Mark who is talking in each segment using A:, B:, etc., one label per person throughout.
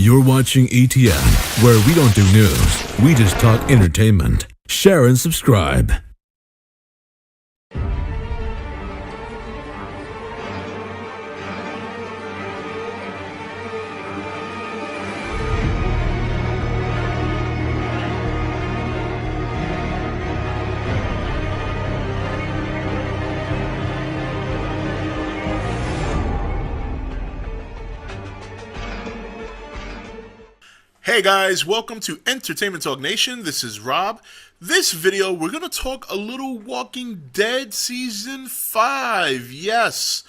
A: You're watching E.T.N, where we don't do news, we just talk entertainment. Share and subscribe.
B: Hey guys, welcome to Entertainment Talk Nation. This is Rob. This video, we're going to talk a little Walking Dead Season 5. Yes,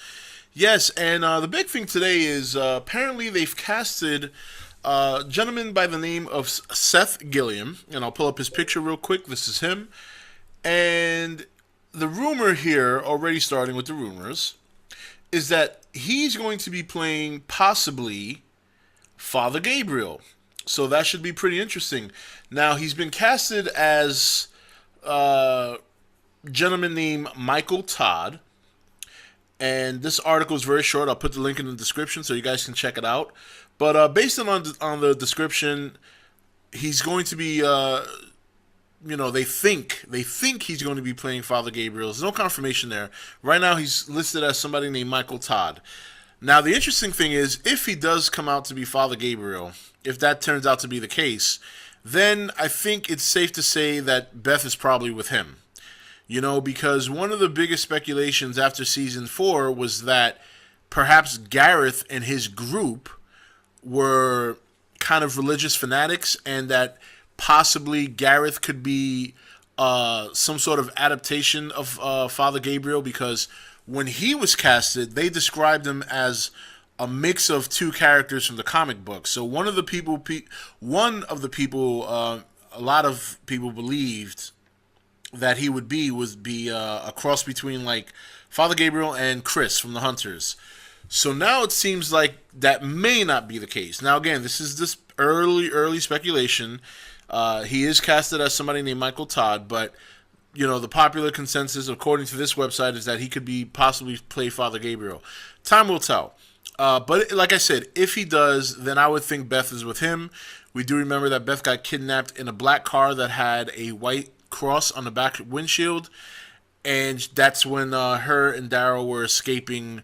B: and the big thing today is apparently they've casted a gentleman by the name of Seth Gilliam. And I'll pull up his picture real quick. This is him. And the rumor here, already starting with the rumors, is that he's going to be playing possibly Father Gabriel. So that should be pretty interesting. Now, he's been casted as a gentleman named Michael Todd. And this article is very short. I'll put the link in the description so you guys can check it out. But based on the description, he's going to be, they think he's going to be playing Father Gabriel. There's no confirmation there. Right now, he's listed as somebody named Michael Todd. Now, the interesting thing is, if he does come out to be Father Gabriel, if that turns out to be the case, then I think it's safe to say that Beth is probably with him. Because one of the biggest speculations after Season 4 was that perhaps Gareth and his group were kind of religious fanatics, and that possibly Gareth could be some sort of adaptation of Father Gabriel, because when he was casted, they described him as a mix of two characters from the comic book. So one of the people, a lot of people believed that he would be a cross between like Father Gabriel and Chris from the Hunters. So now it seems like that may not be the case. Now again, this is this early speculation. He is casted as somebody named Michael Todd, but the popular consensus, according to this website, is that he could be possibly play Father Gabriel. Time will tell. But like I said, if he does, then I would think Beth is with him. We do remember that Beth got kidnapped in a black car that had a white cross on the back windshield. And that's when her and Daryl were escaping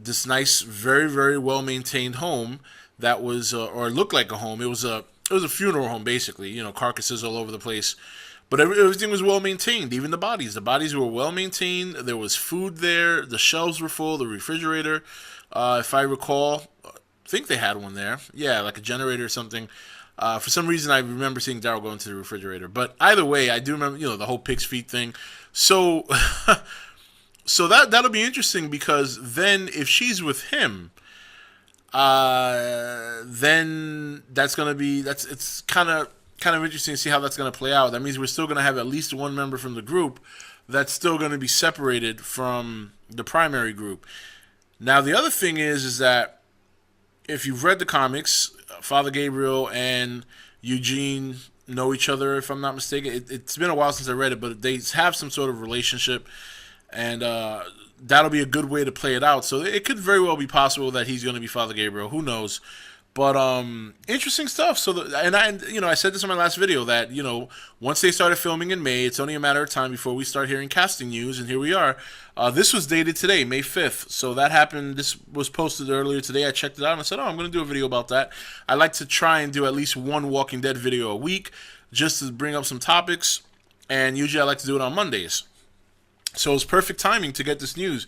B: this nice, very, very well-maintained home that was, or looked like a home. It was a funeral home, basically. Carcasses all over the place. But everything was well-maintained, even the bodies. The bodies were well-maintained. There was food there. The shelves were full. The refrigerator, if I recall, I think they had one there. Yeah, like a generator or something. For some reason, I remember seeing Daryl go into the refrigerator. But either way, I do remember, the whole pig's feet thing. So, that'll be interesting, because then if she's with him, then it's kind of interesting to see how that's going to play out. That means we're still going to have at least one member from the group that's still going to be separated from the primary group. Now, the other thing is that if you've read the comics, Father Gabriel and Eugene know each other, if I'm not mistaken. It's been a while since I read it, but they have some sort of relationship, and that'll be a good way to play it out. So it could very well be possible that he's going to be Father Gabriel. Who knows? But interesting stuff. So I said this in my last video that once they started filming in May, it's only a matter of time before we start hearing casting news, and here we are. This was dated today, May 5th. So that happened. This was posted earlier today. I checked it out and I said, I'm going to do a video about that. I like to try and do at least one Walking Dead video a week, just to bring up some topics. And usually I like to do it on Mondays. So it's perfect timing to get this news.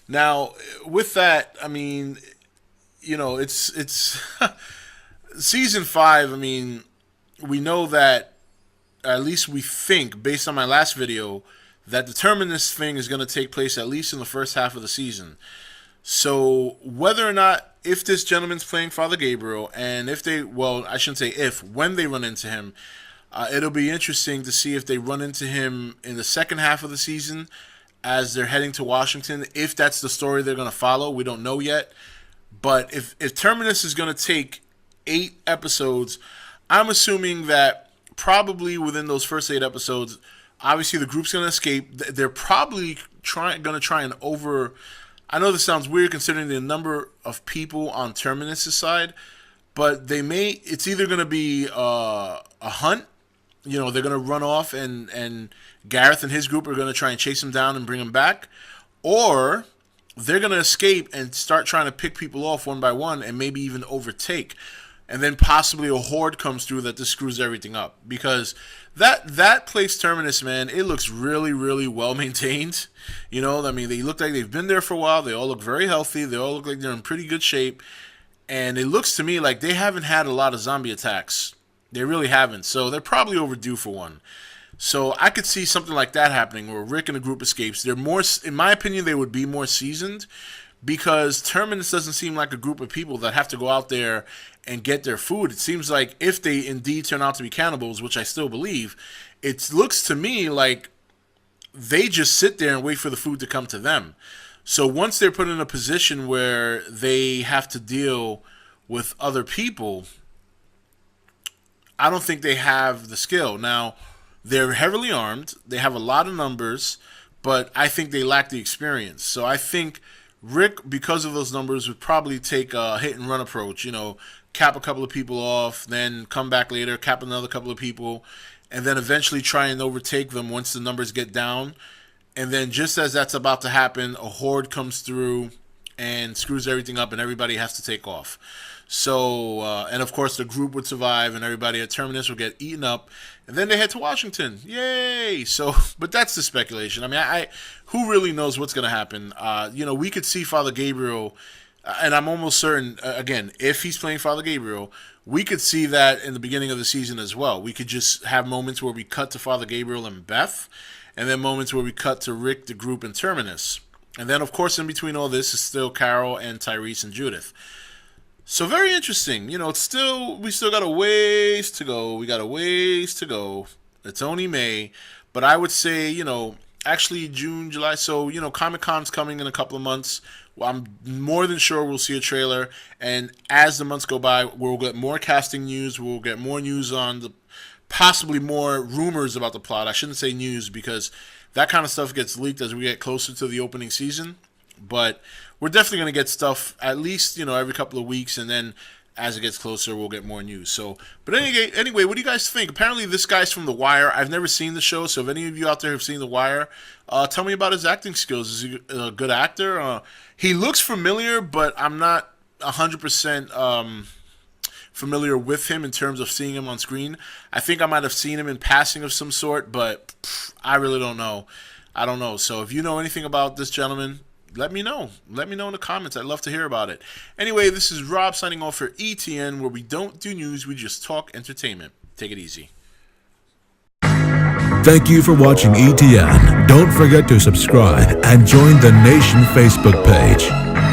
B: Now, with that, I mean, it's Season 5. I mean, we know that, at least we think, based on my last video, that the Terminus thing is going to take place at least in the first half of the season. So whether or not, if this gentleman's playing Father Gabriel, and when they run into him, it'll be interesting to see if they run into him in the second half of the season as they're heading to Washington. If that's the story they're going to follow, we don't know yet. But if Terminus is going to take 8 episodes, I'm assuming that probably within those first 8 episodes, obviously the group's going to escape. They're probably going to try and I know this sounds weird considering the number of people on Terminus' side, but it's either going to be a hunt. You know, they're going to run off, and Gareth and his group are going to try and chase him down and bring him back, or they're going to escape and start trying to pick people off one by one and maybe even overtake. And then possibly a horde comes through that just screws everything up. Because that place Terminus, man, it looks really, really well maintained. You know, I mean, they look like they've been there for a while. They all look very healthy. They all look like they're in pretty good shape. And it looks to me like they haven't had a lot of zombie attacks. They really haven't. So they're probably overdue for one. So I could see something like that happening where Rick and a group escapes. They're more, in my opinion, they would be more seasoned, because Terminus doesn't seem like a group of people that have to go out there and get their food. It seems like if they indeed turn out to be cannibals, which I still believe, it looks to me like they just sit there and wait for the food to come to them. So once they're put in a position where they have to deal with other people, I don't think they have the skill. Now, they're heavily armed. They have a lot of numbers, but I think they lack the experience. So I think Rick, because of those numbers, would probably take a hit-and-run approach. You know, cap a couple of people off, then come back later, cap another couple of people, and then eventually try and overtake them once the numbers get down. And then just as that's about to happen, a horde comes through and screws everything up, and everybody has to take off. So, and of course, the group would survive, and everybody at Terminus would get eaten up, and then they head to Washington. Yay! So, but that's the speculation. I mean, who really knows what's going to happen? You know, we could see Father Gabriel, and I'm almost certain, again, if he's playing Father Gabriel, we could see that in the beginning of the season as well. We could just have moments where we cut to Father Gabriel and Beth, and then moments where we cut to Rick, the group, and Terminus. And then, of course, in between all this is still Carol and Tyrese and Judith. So very interesting. You know, we still got a ways to go. We got a ways to go. It's only May. But I would say, you know, actually June, July. So, you know, Comic-Con's coming in a couple of months. Well, I'm more than sure we'll see a trailer. And as the months go by, we'll get more casting news. We'll get more news on possibly more rumors about the plot. I shouldn't say news, because that kind of stuff gets leaked as we get closer to the opening season. But we're definitely going to get stuff at least, you know, every couple of weeks, and then as it gets closer, we'll get more news. So, but anyway, what do you guys think? Apparently, this guy's from The Wire. I've never seen the show, so if any of you out there have seen The Wire, tell me about his acting skills. Is he a good actor? He looks familiar, but I'm not 100% familiar with him in terms of seeing him on screen. I think I might have seen him in passing of some sort, but I really don't know. I don't know. So if you know anything about this gentleman, let me know. Let me know in the comments. I'd love to hear about it. Anyway, this is Rob signing off for E.T.N, where we don't do news, we just talk entertainment. Take it easy.
A: Thank you for watching E.T.N. Don't forget to subscribe and join the Nation Facebook page.